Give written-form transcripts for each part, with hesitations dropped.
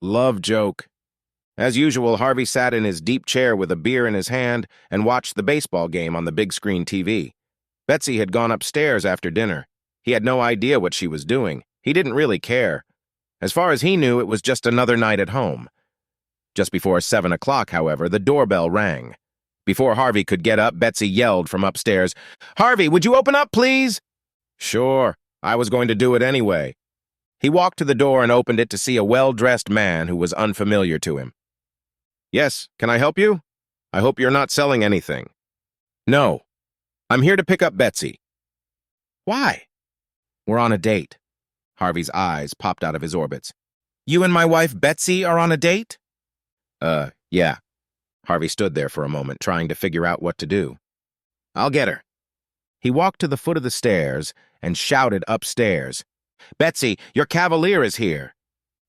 Love joke. As usual, Harvey sat in his deep chair with a beer in his hand and watched the baseball game on the big screen TV. Betsy had gone upstairs after dinner. He had no idea what she was doing. He didn't really care. As far as he knew, it was just another night at home. Just before 7 o'clock, however, the doorbell rang. Before Harvey could get up, Betsy yelled from upstairs, "Harvey, would you open up, please?" "Sure, I was going to do it anyway." He walked to the door and opened it to see a well-dressed man who was unfamiliar to him. "Yes, can I help you? I hope you're not selling anything." "No, I'm here to pick up Betsy." "Why?" "We're on a date." Harvey's eyes popped out of his orbits. "You and my wife Betsy are on a date?" Yeah." Harvey stood there for a moment, trying to figure out what to do. "I'll get her." He walked to the foot of the stairs and shouted upstairs, "Betsy, your cavalier is here."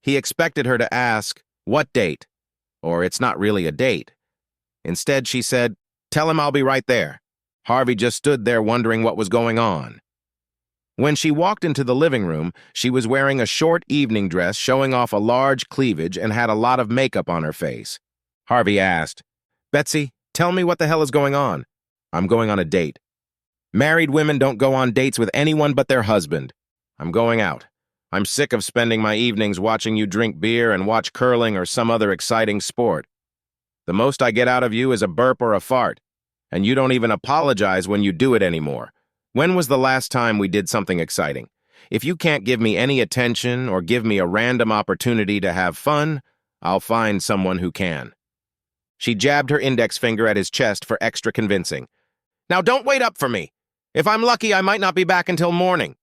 He expected her to ask, "What date?" Or, "It's not really a date." Instead, she said, "Tell him I'll be right there." Harvey just stood there wondering what was going on. When she walked into the living room, she was wearing a short evening dress showing off a large cleavage and had a lot of makeup on her face. Harvey asked, "Betsy, tell me what the hell is going on." "I'm going on a date." "Married women don't go on dates with anyone but their husband." "I'm going out. I'm sick of spending my evenings watching you drink beer and watch curling or some other exciting sport. The most I get out of you is a burp or a fart, and you don't even apologize when you do it anymore. When was the last time we did something exciting? If you can't give me any attention or give me a random opportunity to have fun, I'll find someone who can." She jabbed her index finger at his chest for extra convincing. "Now don't wait up for me. If I'm lucky, I might not be back until morning."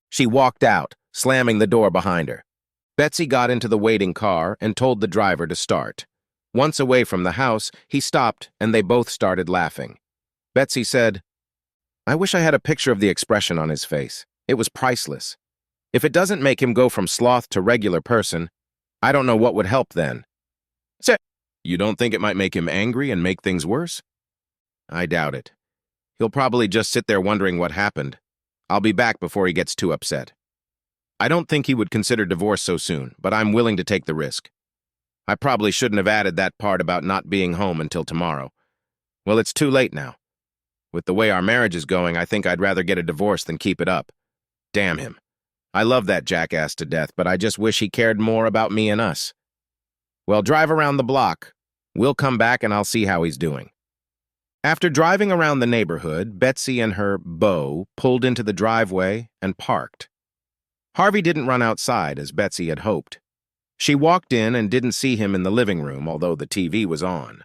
She walked out, slamming the door behind her. Betsy got into the waiting car and told the driver to start. Once away from the house, he stopped and they both started laughing. Betsy said, "I wish I had a picture of the expression on his face. It was priceless. If it doesn't make him go from sloth to regular person, I don't know what would help then." "You don't think it might make him angry and make things worse?" "I doubt it. He'll probably just sit there wondering what happened. I'll be back before he gets too upset. I don't think he would consider divorce so soon, but I'm willing to take the risk. I probably shouldn't have added that part about not being home until tomorrow. Well, it's too late now. With the way our marriage is going, I think I'd rather get a divorce than keep it up. Damn him. I love that jackass to death, but I just wish he cared more about me and us. Well, drive around the block. We'll come back and I'll see how he's doing." After driving around the neighborhood, Betsy and her beau pulled into the driveway and parked. Harvey didn't run outside as Betsy had hoped. She walked in and didn't see him in the living room, although the TV was on.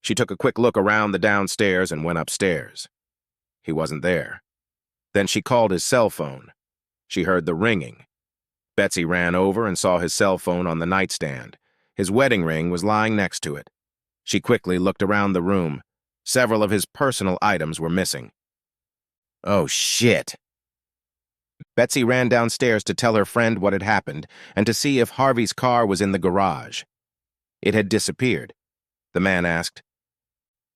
She took a quick look around the downstairs and went upstairs. He wasn't there. Then she called his cell phone. She heard the ringing. Betsy ran over and saw his cell phone on the nightstand. His wedding ring was lying next to it. She quickly looked around the room. Several of his personal items were missing. Oh, shit. Betsy ran downstairs to tell her friend what had happened and to see if Harvey's car was in the garage. It had disappeared. The man asked,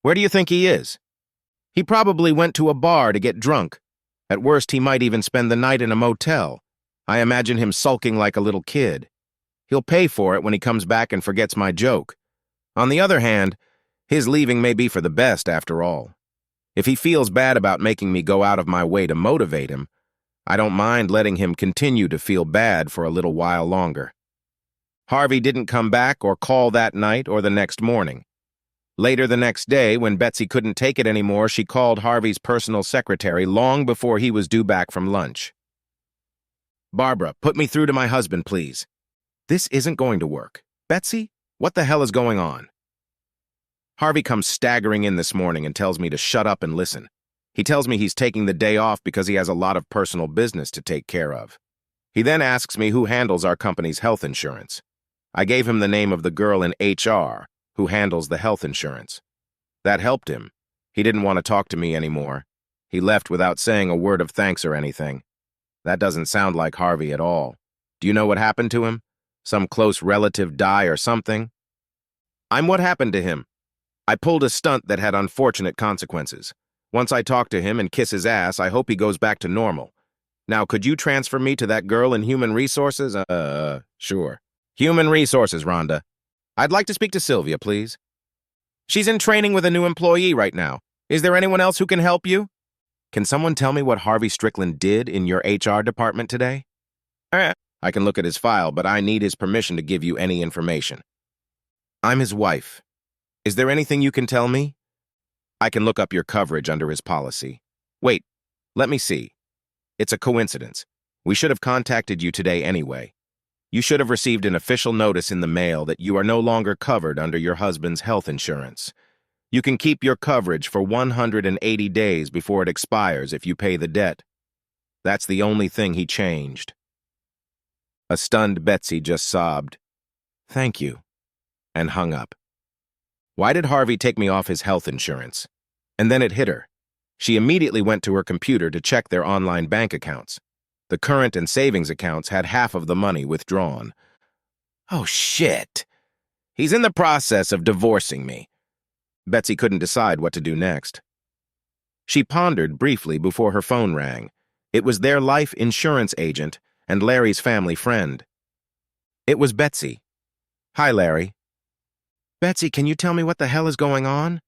"Where do you think he is?" "He probably went to a bar to get drunk. At worst, he might even spend the night in a motel. I imagine him sulking like a little kid. He'll pay for it when he comes back and forgets my joke. On the other hand, his leaving may be for the best after all. If he feels bad about making me go out of my way to motivate him, I don't mind letting him continue to feel bad for a little while longer." Harvey didn't come back or call that night or the next morning. Later the next day, when Betsy couldn't take it anymore, she called Harvey's personal secretary long before he was due back from lunch. "Barbara, put me through to my husband, please." "This isn't going to work. Betsy, what the hell is going on?" Harvey comes staggering in this morning and tells me to shut up and listen. He tells me he's taking the day off because he has a lot of personal business to take care of. He then asks me who handles our company's health insurance. I gave him the name of the girl in HR who handles the health insurance. That helped him. He didn't want to talk to me anymore. He left without saying a word of thanks or anything. That doesn't sound like Harvey at all. Do you know what happened to him? Some close relative die or something? I'm what happened to him. I pulled a stunt that had unfortunate consequences. Once I talk to him and kiss his ass, I hope he goes back to normal. Now, could you transfer me to that girl in human resources? Sure. Human Resources, Rhonda. I'd like to speak to Sylvia, please. She's in training with a new employee right now. Is there anyone else who can help you? Can someone tell me what Harvey Strickland did in your HR department today? I can look at his file, but I need his permission to give you any information. I'm his wife. Is there anything you can tell me? I can look up your coverage under his policy. Wait, let me see. It's a coincidence. We should have contacted you today anyway. You should have received an official notice in the mail that you are no longer covered under your husband's health insurance. You can keep your coverage for 180 days before it expires if you pay the debt. That's the only thing he changed. A stunned Betsy just sobbed, "Thank you," and hung up. Why did Harvey take me off his health insurance? And then it hit her. She immediately went to her computer to check their online bank accounts. The current and savings accounts had half of the money withdrawn. Oh, shit. He's in the process of divorcing me. Betsy couldn't decide what to do next. She pondered briefly before her phone rang. It was their life insurance agent and Larry's family friend. It was Betsy. Hi, Larry. Betsy, can you tell me what the hell is going on?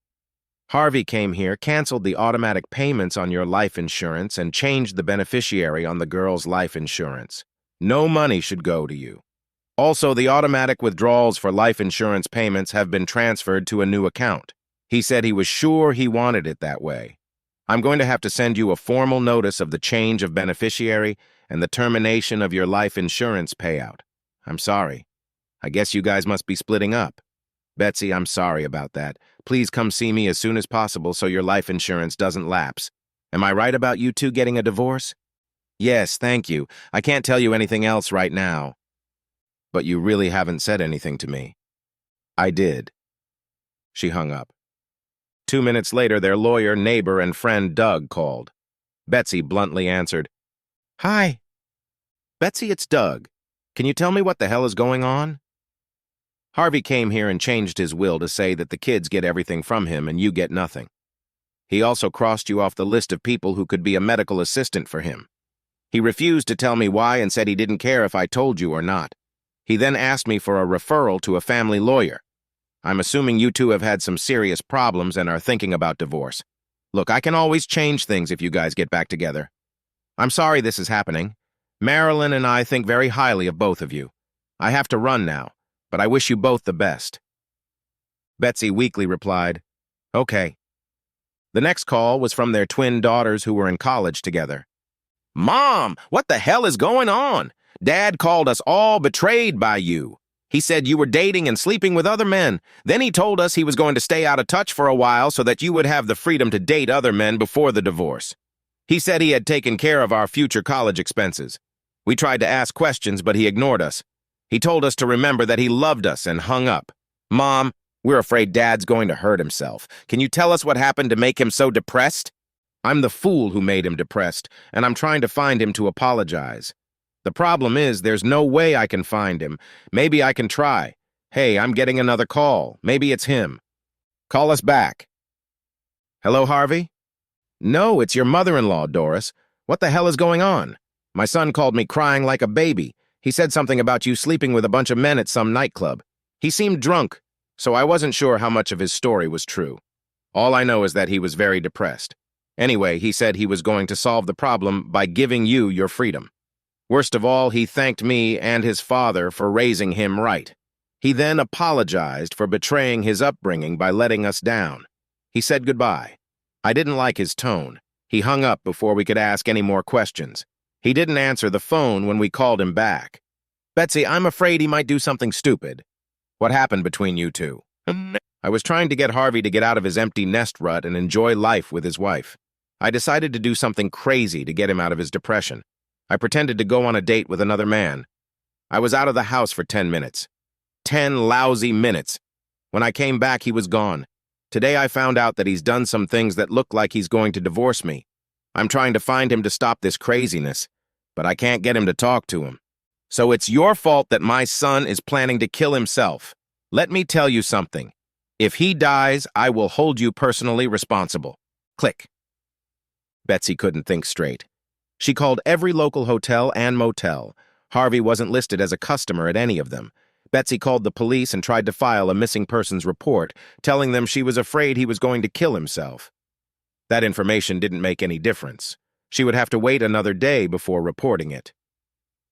Harvey came here, canceled the automatic payments on your life insurance, and changed the beneficiary on the girl's life insurance. No money should go to you. Also, the automatic withdrawals for life insurance payments have been transferred to a new account. He said he was sure he wanted it that way. I'm going to have to send you a formal notice of the change of beneficiary and the termination of your life insurance payout. I'm sorry. I guess you guys must be splitting up. Betsy, I'm sorry about that. Please come see me as soon as possible so your life insurance doesn't lapse. Am I right about you two getting a divorce? Yes, thank you. I can't tell you anything else right now. But you really haven't said anything to me. I did. She hung up. 2 minutes later, their lawyer, neighbor, and friend Doug called. Betsy bluntly answered, "Hi." Betsy, it's Doug. Can you tell me what the hell is going on? Harvey came here and changed his will to say that the kids get everything from him and you get nothing. He also crossed you off the list of people who could be a medical assistant for him. He refused to tell me why and said he didn't care if I told you or not. He then asked me for a referral to a family lawyer. I'm assuming you two have had some serious problems and are thinking about divorce. Look, I can always change things if you guys get back together. I'm sorry this is happening. Marilyn and I think very highly of both of you. I have to run now, but I wish you both the best. Betsy weakly replied, "Okay." The next call was from their twin daughters who were in college together. "Mom, what the hell is going on? Dad called us all betrayed by you. He said you were dating and sleeping with other men. Then he told us he was going to stay out of touch for a while so that you would have the freedom to date other men before the divorce. He said he had taken care of our future college expenses. We tried to ask questions, but he ignored us. He told us to remember that he loved us and hung up. Mom, we're afraid Dad's going to hurt himself. Can you tell us what happened to make him so depressed? I'm the fool who made him depressed, and I'm trying to find him to apologize. The problem is there's no way I can find him. Maybe I can try. Hey, I'm getting another call. Maybe it's him. Call us back." Hello, Harvey? No, it's your mother-in-law, Doris. What the hell is going on? My son called me crying like a baby. He said something about you sleeping with a bunch of men at some nightclub. He seemed drunk, so I wasn't sure how much of his story was true. All I know is that he was very depressed. Anyway, he said he was going to solve the problem by giving you your freedom. Worst of all, he thanked me and his father for raising him right. He then apologized for betraying his upbringing by letting us down. He said goodbye. I didn't like his tone. He hung up before we could ask any more questions. He didn't answer the phone when we called him back. Betsy, I'm afraid he might do something stupid. What happened between you two? I was trying to get Harvey to get out of his empty nest rut and enjoy life with his wife. I decided to do something crazy to get him out of his depression. I pretended to go on a date with another man. I was out of the house for 10 minutes. 10 lousy minutes. When I came back, he was gone. Today I found out that he's done some things that look like he's going to divorce me. I'm trying to find him to stop this craziness, but I can't get him to talk to him. So it's your fault that my son is planning to kill himself. Let me tell you something. If he dies, I will hold you personally responsible. Click. Betsy couldn't think straight. She called every local hotel and motel. Harvey wasn't listed as a customer at any of them. Betsy called the police and tried to file a missing persons report, telling them she was afraid he was going to kill himself. That information didn't make any difference. She would have to wait another day before reporting it.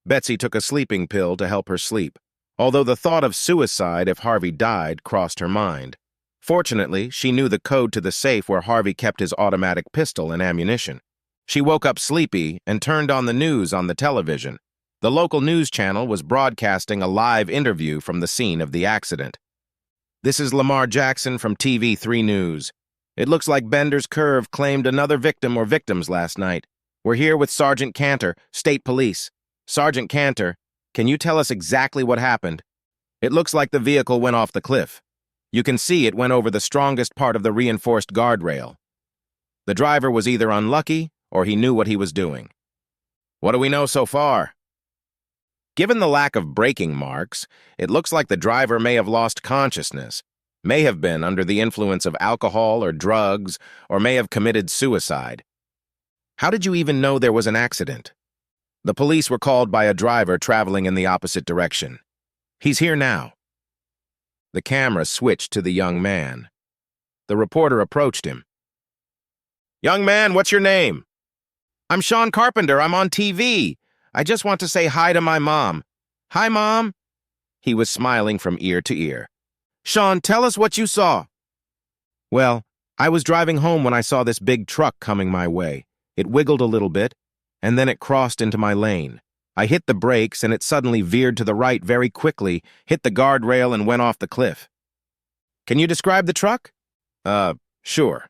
Betsy took a sleeping pill to help her sleep, although the thought of suicide if Harvey died crossed her mind. Fortunately, she knew the code to the safe where Harvey kept his automatic pistol and ammunition. She woke up sleepy and turned on the news on the television. The local news channel was broadcasting a live interview from the scene of the accident. "This is Lamar Jackson from TV3 News. It looks like Bender's Curve claimed another victim or victims last night. We're here with Sergeant Cantor, State Police. Sergeant Cantor, can you tell us exactly what happened? It looks like the vehicle went off the cliff. You can see it went over the strongest part of the reinforced guardrail. The driver was either unlucky or he knew what he was doing." "What do we know so far?" "Given the lack of braking marks, it looks like the driver may have lost consciousness, may have been under the influence of alcohol or drugs, or may have committed suicide." "How did you even know there was an accident?" "The police were called by a driver traveling in the opposite direction. He's here now." The camera switched to the young man. The reporter approached him. "Young man, what's your name?" "I'm Sean Carpenter. I'm on TV. I just want to say hi to my mom." "Hi, Mom." He was smiling from ear to ear. "Sean, tell us what you saw." "Well, I was driving home when I saw this big truck coming my way. It wiggled a little bit, and then it crossed into my lane. I hit the brakes, and it suddenly veered to the right very quickly, hit the guardrail, and went off the cliff." "Can you describe the truck?" Sure.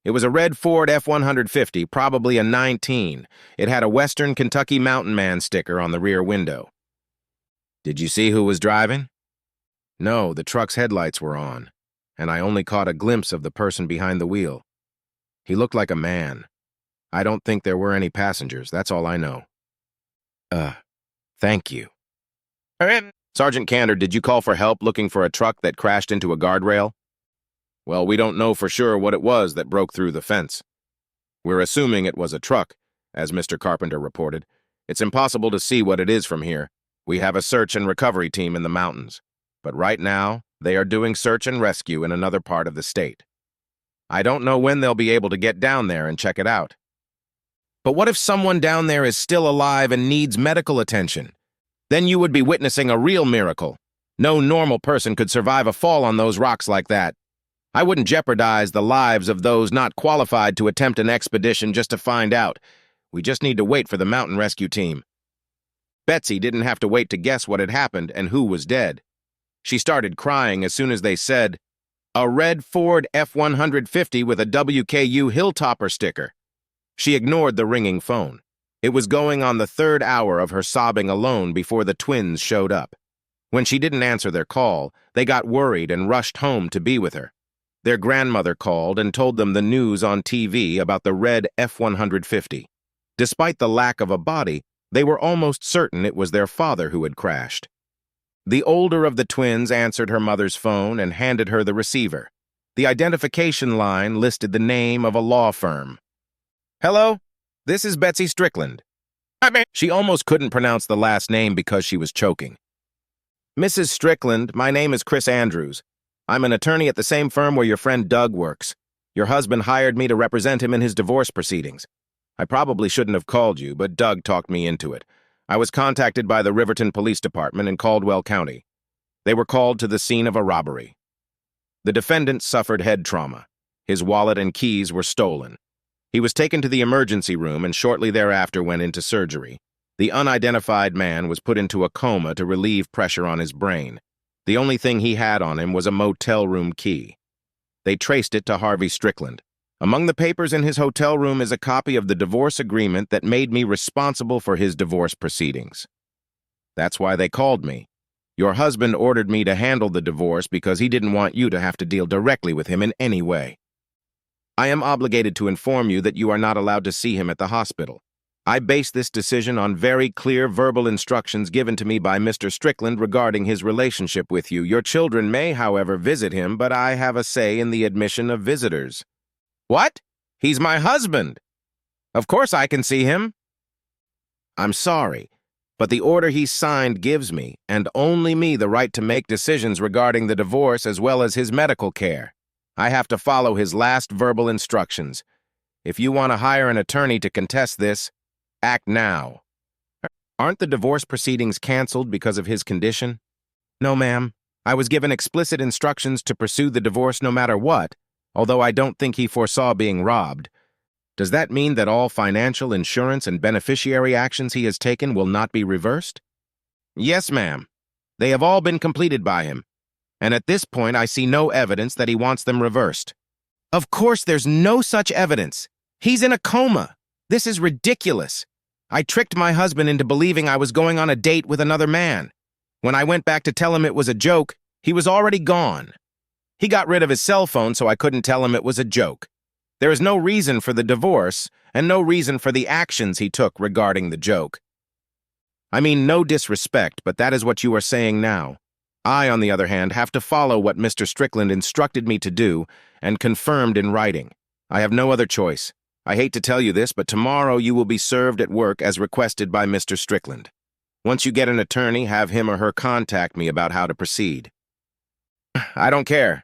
It was a red Ford F-150, probably a 19. It had a Western Kentucky Mountain Man sticker on the rear window." "Did you see who was driving?" "No, the truck's headlights were on, and I only caught a glimpse of the person behind the wheel. He looked like a man. I don't think there were any passengers, that's all I know." Thank you." "Sergeant Cantor, did you call for help looking for a truck that crashed into a guardrail?" "Well, we don't know for sure what it was that broke through the fence. We're assuming it was a truck, as Mr. Carpenter reported. It's impossible to see what it is from here. We have a search and recovery team in the mountains, but right now, they are doing search and rescue in another part of the state. I don't know when they'll be able to get down there and check it out." "But what if someone down there is still alive and needs medical attention? Then you would be witnessing a real miracle. No normal person could survive a fall on those rocks like that. I wouldn't jeopardize the lives of those not qualified to attempt an expedition just to find out. We just need to wait for the mountain rescue team." Betsy didn't have to wait to guess what had happened and who was dead. She started crying as soon as they said, "A red Ford F-150 with a WKU Hilltopper sticker." She ignored the ringing phone. It was going on the third hour of her sobbing alone before the twins showed up. When she didn't answer their call, they got worried and rushed home to be with her. Their grandmother called and told them the news on TV about the red F-150. Despite the lack of a body, they were almost certain it was their father who had crashed. The older of the twins answered her mother's phone and handed her the receiver. The identification line listed the name of a law firm. "Hello, this is Betsy Strickland." She almost couldn't pronounce the last name because she was choking. "Mrs. Strickland, my name is Chris Andrews. I'm an attorney at the same firm where your friend Doug works. Your husband hired me to represent him in his divorce proceedings. I probably shouldn't have called you, but Doug talked me into it. I was contacted by the Riverton Police Department in Caldwell County. They were called to the scene of a robbery. The defendant suffered head trauma. His wallet and keys were stolen. He was taken to the emergency room and shortly thereafter went into surgery. The unidentified man was put into a coma to relieve pressure on his brain. The only thing he had on him was a motel room key. They traced it to Harvey Strickland. Among the papers in his hotel room is a copy of the divorce agreement that made me responsible for his divorce proceedings. That's why they called me. Your husband ordered me to handle the divorce because he didn't want you to have to deal directly with him in any way. I am obligated to inform you that you are not allowed to see him at the hospital. I base this decision on very clear verbal instructions given to me by Mr. Strickland regarding his relationship with you. Your children may, however, visit him, but I have a say in the admission of visitors." "What? He's my husband. Of course I can see him." "I'm sorry. But the order he signed gives me, and only me, the right to make decisions regarding the divorce as well as his medical care. I have to follow his last verbal instructions. If you want to hire an attorney to contest this, act now. Aren't the divorce proceedings canceled because of his condition? No, ma'am. I was given explicit instructions to pursue the divorce no matter what, although I don't think he foresaw being robbed. Does that mean that all financial, insurance, and beneficiary actions he has taken will not be reversed? Yes, ma'am. They have all been completed by him, and at this point I see no evidence that he wants them reversed. Of course there's no such evidence. He's in a coma. This is ridiculous. I tricked my husband into believing I was going on a date with another man. When I went back to tell him it was a joke, he was already gone. He got rid of his cell phone so I couldn't tell him it was a joke. There is no reason for the divorce, and no reason for the actions he took regarding the joke. I mean, no disrespect, but that is what you are saying now. I, on the other hand, have to follow what Mr. Strickland instructed me to do and confirmed in writing. I have no other choice. I hate to tell you this, but tomorrow you will be served at work as requested by Mr. Strickland. Once you get an attorney, have him or her contact me about how to proceed. I don't care.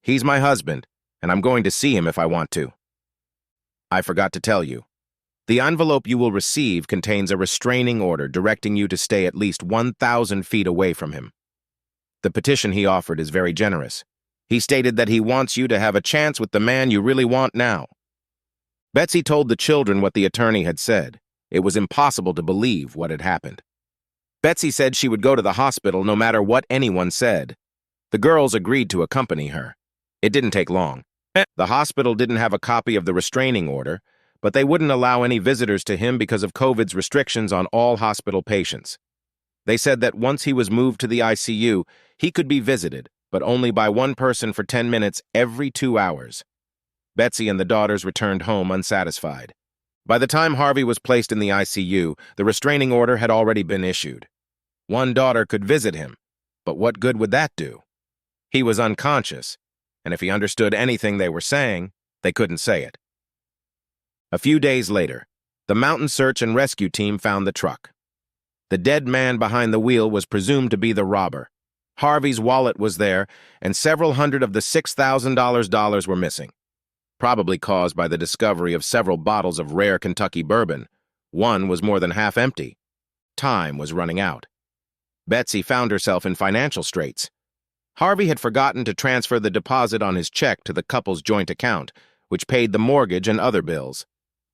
He's my husband, and I'm going to see him if I want to. I forgot to tell you. The envelope you will receive contains a restraining order directing you to stay at least 1,000 feet away from him. The petition he offered is very generous. He stated that he wants you to have a chance with the man you really want now. Betsy told the children what the attorney had said. It was impossible to believe what had happened. Betsy said she would go to the hospital no matter what anyone said. The girls agreed to accompany her. It didn't take long. The hospital didn't have a copy of the restraining order, but they wouldn't allow any visitors to him because of COVID's restrictions on all hospital patients. They said that once he was moved to the ICU, he could be visited, but only by one person for 10 minutes every 2 hours. Betsy and the daughters returned home unsatisfied. By the time Harvey was placed in the ICU, the restraining order had already been issued. One daughter could visit him, but what good would that do? He was unconscious, and if he understood anything they were saying, they couldn't say it. A few days later, the mountain search and rescue team found the truck. The dead man behind the wheel was presumed to be the robber. Harvey's wallet was there, and several hundred of the $6,000 were missing, probably caused by the discovery of several bottles of rare Kentucky bourbon. One was more than half empty. Time was running out. Betsy found herself in financial straits. Harvey had forgotten to transfer the deposit on his check to the couple's joint account, which paid the mortgage and other bills.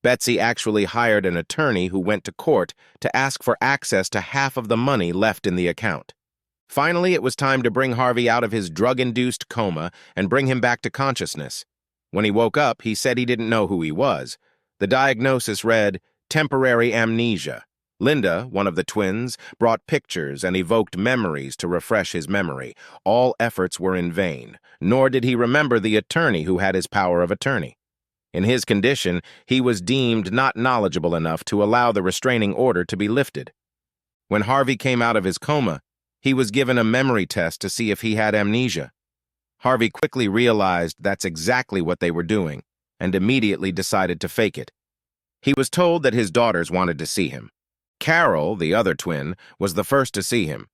Betsy actually hired an attorney who went to court to ask for access to half of the money left in the account. Finally, it was time to bring Harvey out of his drug-induced coma and bring him back to consciousness. When he woke up, he said he didn't know who he was. The diagnosis read, temporary amnesia. Linda, one of the twins, brought pictures and evoked memories to refresh his memory. All efforts were in vain, nor did he remember the attorney who had his power of attorney. In his condition, he was deemed not knowledgeable enough to allow the restraining order to be lifted. When Harvey came out of his coma, he was given a memory test to see if he had amnesia. Harvey quickly realized that's exactly what they were doing, and immediately decided to fake it. He was told that his daughters wanted to see him. Carol, the other twin, was the first to see him.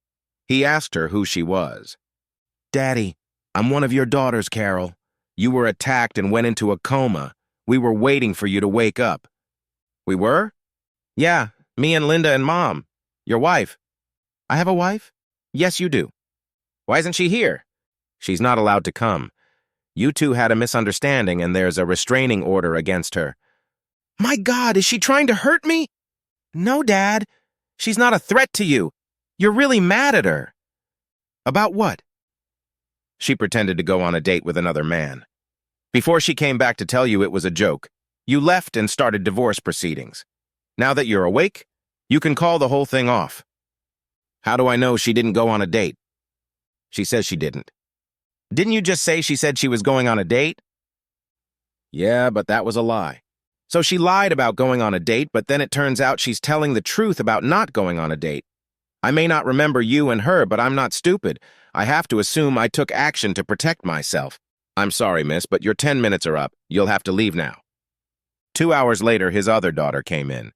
He asked her who she was. "Daddy, I'm one of your daughters, Carol. You were attacked and went into a coma. We were waiting for you to wake up." "We were?" "Yeah, me and Linda and Mom. Your wife." "I have a wife?" "Yes, you do." "Why isn't she here?" "She's not allowed to come. You two had a misunderstanding and there's a restraining order against her." "My God, is she trying to hurt me?" "No, Dad. She's not a threat to you. You're really mad at her." "About what?" "She pretended to go on a date with another man. Before she came back to tell you it was a joke, you left and started divorce proceedings. Now that you're awake, you can call the whole thing off." "How do I know she didn't go on a date?" "She says she didn't." "Didn't you just say she said she was going on a date?" "Yeah, but that was a lie." "So she lied about going on a date, but then it turns out she's telling the truth about not going on a date. I may not remember you and her, but I'm not stupid. I have to assume I took action to protect myself." "I'm sorry, miss, but your 10 minutes are up. You'll have to leave now." 2 hours later, his other daughter came in.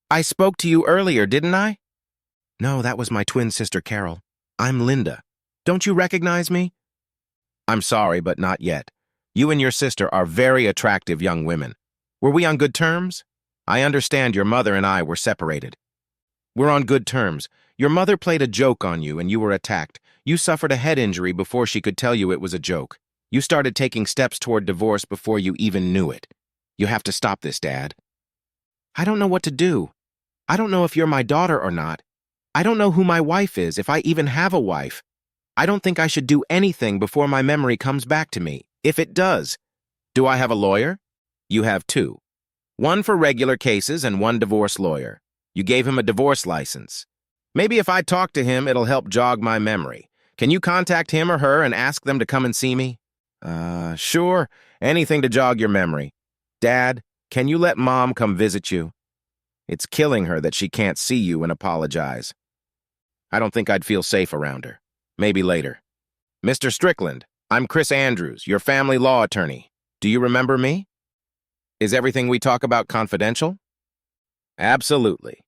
"I spoke to you earlier, didn't I?" No, that was my twin sister, Carol. I'm Linda. Don't you recognize me? I'm sorry, but not yet. You and your sister are very attractive young women. Were we on good terms? I understand your mother and I were separated. We're on good terms. Your mother played a joke on you and you were attacked. You suffered a head injury before she could tell you it was a joke. You started taking steps toward divorce before you even knew it. You have to stop this, Dad. I don't know what to do. I don't know if you're my daughter or not. I don't know who my wife is, if I even have a wife. I don't think I should do anything before my memory comes back to me. If it does. Do I have a lawyer? You have two. One for regular cases and one divorce lawyer. You gave him a divorce license. Maybe if I talk to him, it'll help jog my memory. Can you contact him or her and ask them to come and see me? Sure. Anything to jog your memory. Dad, can you let Mom come visit you? It's killing her that she can't see you and apologize. I don't think I'd feel safe around her. Maybe later. Mr. Strickland, I'm Chris Andrews, your family law attorney. Do you remember me? Is everything we talk about confidential? Absolutely.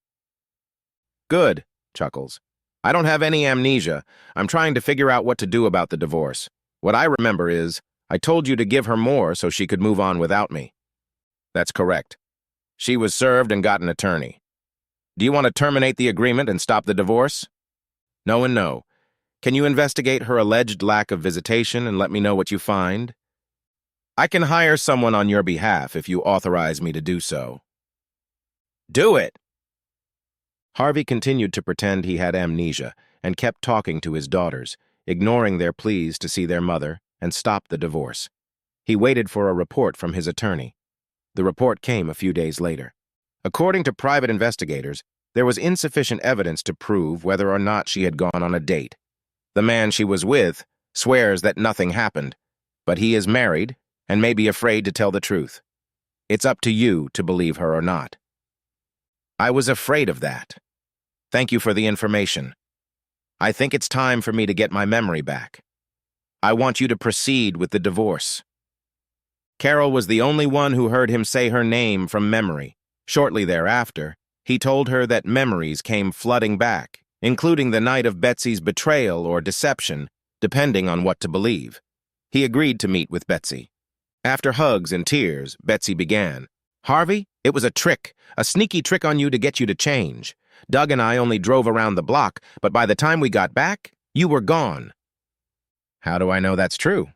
Good, Chuckles. I don't have any amnesia. I'm trying to figure out what to do about the divorce. What I remember is, I told you to give her more so she could move on without me. That's correct. She was served and got an attorney. Do you want to terminate the agreement and stop the divorce? No and no. Can you investigate her alleged lack of visitation and let me know what you find? I can hire someone on your behalf if you authorize me to do so. Do it! Harvey continued to pretend he had amnesia and kept talking to his daughters, ignoring their pleas to see their mother and stop the divorce. He waited for a report from his attorney. The report came a few days later. According to private investigators, there was insufficient evidence to prove whether or not she had gone on a date. The man she was with swears that nothing happened, but he is married and may be afraid to tell the truth. It's up to you to believe her or not. I was afraid of that. Thank you for the information. I think it's time for me to get my memory back. I want you to proceed with the divorce. Carol was the only one who heard him say her name from memory. Shortly thereafter, he told her that memories came flooding back, including the night of Betsy's betrayal or deception, depending on what to believe. He agreed to meet with Betsy. After hugs and tears, Betsy began. Harvey, it was a trick, a sneaky trick on you to get you to change. Doug and I only drove around the block, but by the time we got back, you were gone. How do I know that's true?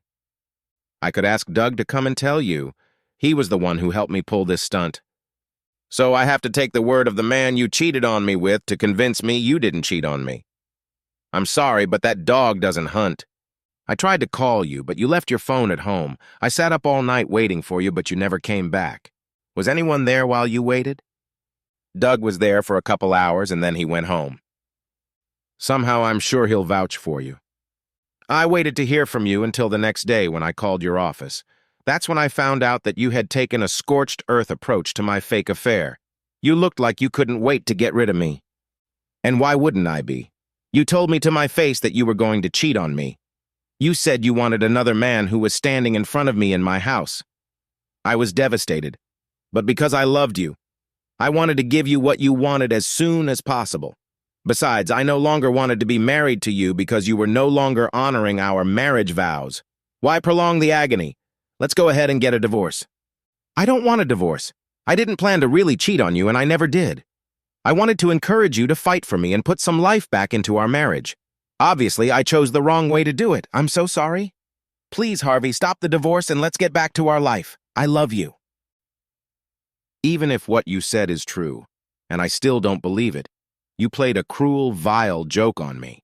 I could ask Doug to come and tell you. He was the one who helped me pull this stunt. So I have to take the word of the man you cheated on me with to convince me you didn't cheat on me. I'm sorry, but that dog doesn't hunt. I tried to call you, but you left your phone at home. I sat up all night waiting for you, but you never came back. Was anyone there while you waited? Doug was there for a couple hours, and then he went home. Somehow I'm sure he'll vouch for you. I waited to hear from you until the next day when I called your office. That's when I found out that you had taken a scorched earth approach to my fake affair. You looked like you couldn't wait to get rid of me. And why wouldn't I be? You told me to my face that you were going to cheat on me. You said you wanted another man who was standing in front of me in my house. I was devastated. But because I loved you, I wanted to give you what you wanted as soon as possible. Besides, I no longer wanted to be married to you because you were no longer honoring our marriage vows. Why prolong the agony? Let's go ahead and get a divorce. I don't want a divorce. I didn't plan to really cheat on you, and I never did. I wanted to encourage you to fight for me and put some life back into our marriage. Obviously, I chose the wrong way to do it. I'm so sorry. Please, Harvey, stop the divorce and let's get back to our life. I love you. Even if what you said is true, and I still don't believe it, you played a cruel, vile joke on me.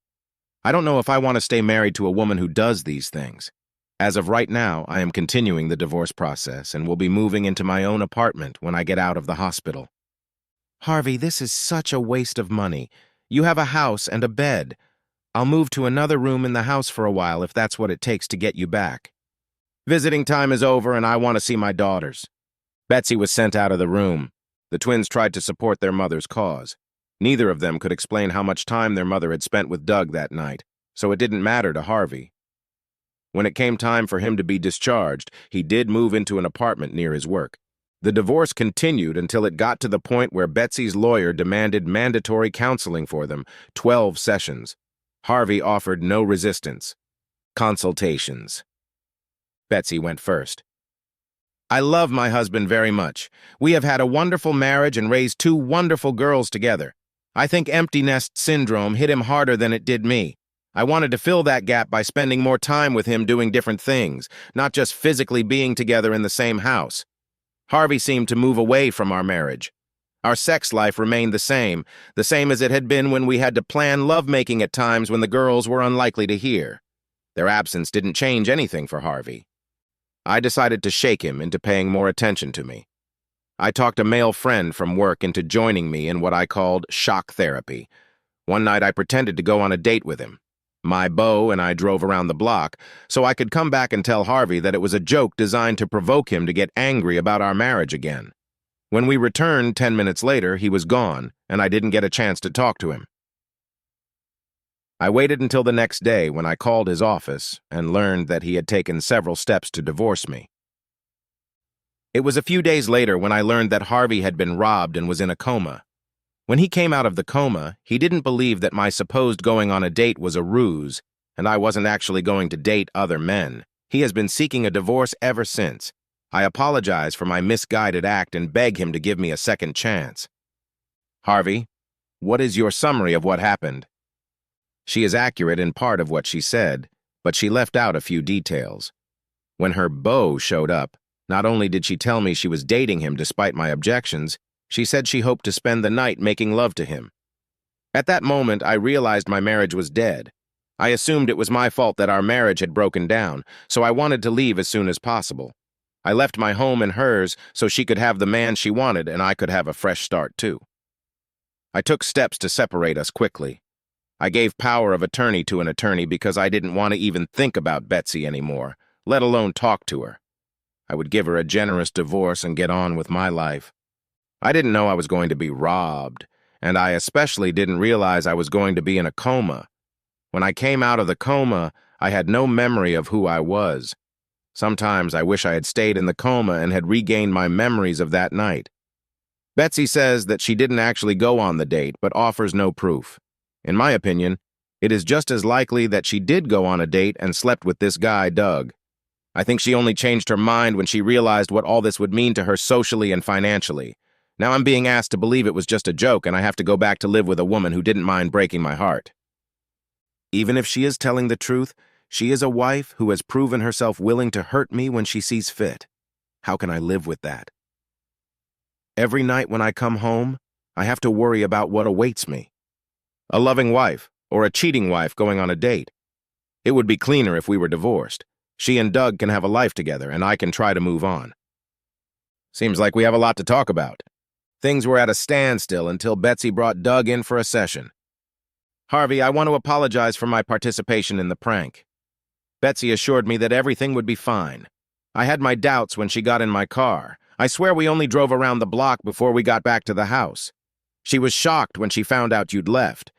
I don't know if I want to stay married to a woman who does these things. As of right now, I am continuing the divorce process and will be moving into my own apartment when I get out of the hospital. Harvey, this is such a waste of money. You have a house and a bed. I'll move to another room in the house for a while if that's what it takes to get you back. Visiting time is over and I want to see my daughters. Betsy was sent out of the room. The twins tried to support their mother's cause. Neither of them could explain how much time their mother had spent with Doug that night, so it didn't matter to Harvey. When it came time for him to be discharged, he did move into an apartment near his work. The divorce continued until it got to the point where Betsy's lawyer demanded mandatory counseling for them, 12 sessions. Harvey offered no resistance. Consultations. Betsy went first. I love my husband very much. We have had a wonderful marriage and raised 2 wonderful girls together. I think empty nest syndrome hit him harder than it did me. I wanted to fill that gap by spending more time with him doing different things, not just physically being together in the same house. Harvey seemed to move away from our marriage. Our sex life remained the same as it had been when we had to plan lovemaking at times when the girls were unlikely to hear. Their absence didn't change anything for Harvey. I decided to shake him into paying more attention to me. I talked a male friend from work into joining me in what I called shock therapy. One night I pretended to go on a date with him. My beau and I drove around the block so I could come back and tell Harvey that it was a joke designed to provoke him to get angry about our marriage again. When we returned 10 minutes later, he was gone, and I didn't get a chance to talk to him. I waited until the next day when I called his office and learned that he had taken several steps to divorce me. It was a few days later when I learned that Harvey had been robbed and was in a coma. When he came out of the coma, he didn't believe that my supposed going on a date was a ruse, and I wasn't actually going to date other men. He has been seeking a divorce ever since. I apologize for my misguided act and beg him to give me a second chance. Harvey, what is your summary of what happened? She is accurate in part of what she said, but she left out a few details. When her beau showed up, not only did she tell me she was dating him despite my objections, she said she hoped to spend the night making love to him. At that moment, I realized my marriage was dead. I assumed it was my fault that our marriage had broken down, so I wanted to leave as soon as possible. I left my home and hers so she could have the man she wanted and I could have a fresh start too. I took steps to separate us quickly. I gave power of attorney to an attorney because I didn't want to even think about Betsy anymore, let alone talk to her. I would give her a generous divorce and get on with my life. I didn't know I was going to be robbed, and I especially didn't realize I was going to be in a coma. When I came out of the coma, I had no memory of who I was. Sometimes I wish I had stayed in the coma and had regained my memories of that night. Betsy says that she didn't actually go on the date, but offers no proof. In my opinion, it is just as likely that she did go on a date and slept with this guy, Doug. I think she only changed her mind when she realized what all this would mean to her socially and financially. Now I'm being asked to believe it was just a joke and I have to go back to live with a woman who didn't mind breaking my heart. Even if she is telling the truth, she is a wife who has proven herself willing to hurt me when she sees fit. How can I live with that? Every night when I come home, I have to worry about what awaits me. A loving wife or a cheating wife going on a date. It would be cleaner if we were divorced. She and Doug can have a life together and I can try to move on. Seems like we have a lot to talk about. Things were at a standstill until Betsy brought Doug in for a session. Harvey, I want to apologize for my participation in the prank. Betsy assured me that everything would be fine. I had my doubts when she got in my car. I swear we only drove around the block before we got back to the house. She was shocked when she found out you'd left.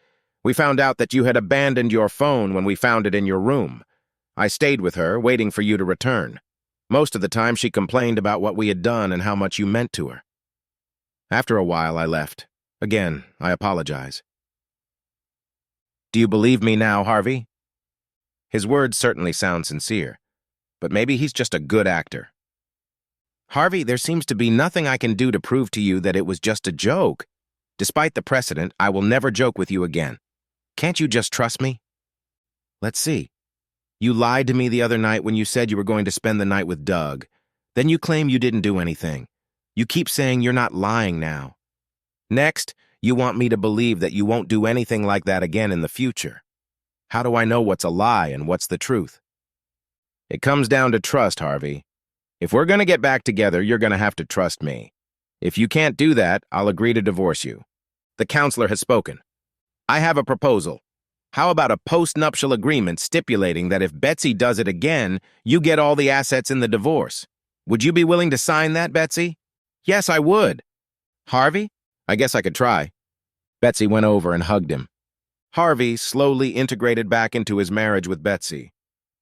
We found out that you had abandoned your phone when we found it in your room. I stayed with her, waiting for you to return. Most of the time she complained about what we had done and how much you meant to her. After a while, I left. Again, I apologize. Do you believe me now, Harvey? His words certainly sound sincere, but maybe he's just a good actor. Harvey, there seems to be nothing I can do to prove to you that it was just a joke. Despite the precedent, I will never joke with you again. Can't you just trust me? Let's see. You lied to me the other night when you said you were going to spend the night with Doug. Then you claim you didn't do anything. You keep saying you're not lying now. Next, you want me to believe that you won't do anything like that again in the future. How do I know what's a lie and what's the truth? It comes down to trust, Harvey. If we're going to get back together, you're going to have to trust me. If you can't do that, I'll agree to divorce you. The counselor has spoken. I have a proposal. How about a post-nuptial agreement stipulating that if Betsy does it again, you get all the assets in the divorce? Would you be willing to sign that, Betsy? Yes, I would. Harvey? I guess I could try. Betsy went over and hugged him. Harvey slowly integrated back into his marriage with Betsy.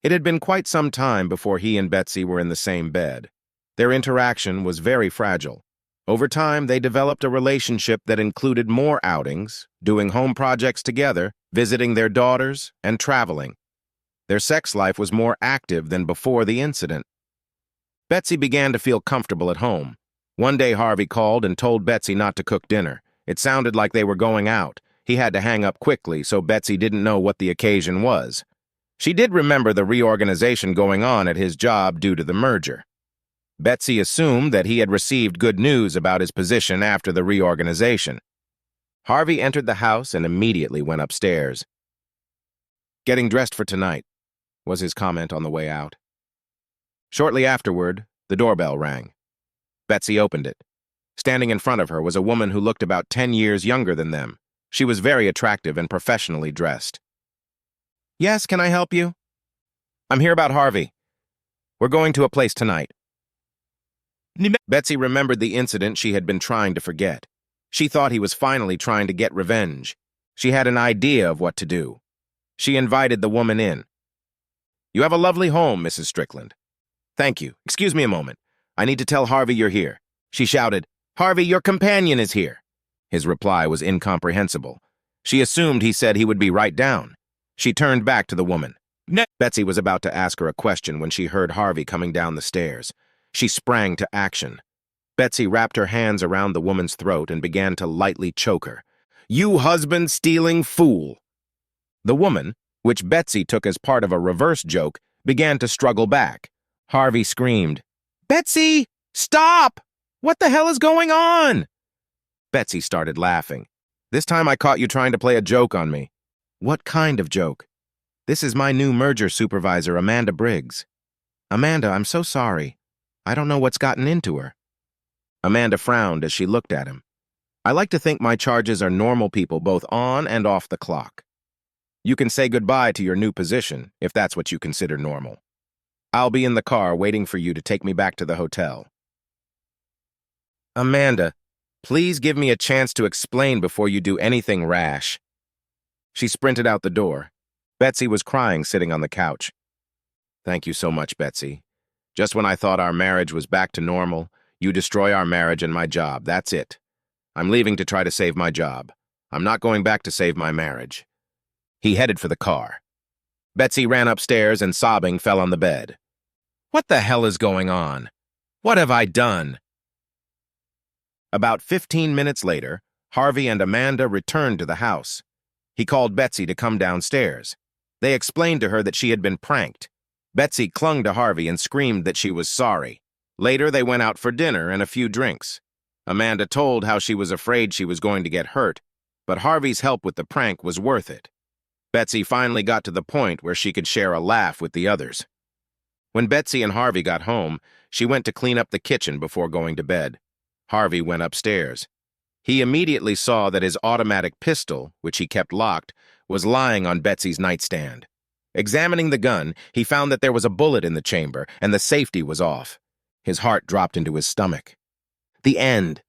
It had been quite some time before he and Betsy were in the same bed. Their interaction was very fragile. Over time, they developed a relationship that included more outings, doing home projects together, visiting their daughters, and traveling. Their sex life was more active than before the incident. Betsy began to feel comfortable at home. One day Harvey called and told Betsy not to cook dinner. It sounded like they were going out. He had to hang up quickly, so Betsy didn't know what the occasion was. She did remember the reorganization going on at his job due to the merger. Betsy assumed that he had received good news about his position after the reorganization. Harvey entered the house and immediately went upstairs. "Getting dressed for tonight," was his comment on the way out. Shortly afterward, the doorbell rang. Betsy opened it. Standing in front of her was a woman who looked about 10 years younger than them. She was very attractive and professionally dressed. "Yes, can I help you?" "I'm here about Harvey. We're going to a place tonight." Betsy remembered the incident she had been trying to forget. She thought he was finally trying to get revenge. She had an idea of what to do. She invited the woman in. "You have a lovely home, Mrs. Strickland." "Thank you. Excuse me a moment. I need to tell Harvey you're here." She shouted, "Harvey, your companion is here." His reply was incomprehensible. She assumed he said he would be right down. She turned back to the woman. Betsy was about to ask her a question when she heard Harvey coming down the stairs. She sprang to action. Betsy wrapped her hands around the woman's throat and began to lightly choke her. "You husband-stealing fool!" The woman, which Betsy took as part of a reverse joke, began to struggle back. Harvey screamed, "Betsy, stop! What the hell is going on?" Betsy started laughing. "This time I caught you trying to play a joke on me." "What kind of joke?" "This is my new merger supervisor, Amanda Briggs." "Amanda, I'm so sorry. I don't know what's gotten into her." Amanda frowned as she looked at him. "I like to think my charges are normal people both on and off the clock. You can say goodbye to your new position, if that's what you consider normal. I'll be in the car waiting for you to take me back to the hotel." "Amanda, please give me a chance to explain before you do anything rash." She sprinted out the door. Betsy was crying sitting on the couch. "Thank you so much, Betsy. Just when I thought our marriage was back to normal, you destroy our marriage and my job. That's it. I'm leaving to try to save my job. I'm not going back to save my marriage." He headed for the car. Betsy ran upstairs and, sobbing, fell on the bed. "What the hell is going on? What have I done?" About 15 minutes later, Harvey and Amanda returned to the house. He called Betsy to come downstairs. They explained to her that she had been pranked. Betsy clung to Harvey and screamed that she was sorry. Later, they went out for dinner and a few drinks. Amanda told how she was afraid she was going to get hurt, but Harvey's help with the prank was worth it. Betsy finally got to the point where she could share a laugh with the others. When Betsy and Harvey got home, she went to clean up the kitchen before going to bed. Harvey went upstairs. He immediately saw that his automatic pistol, which he kept locked, was lying on Betsy's nightstand. Examining the gun, he found that there was a bullet in the chamber and the safety was off. His heart dropped into his stomach. The end.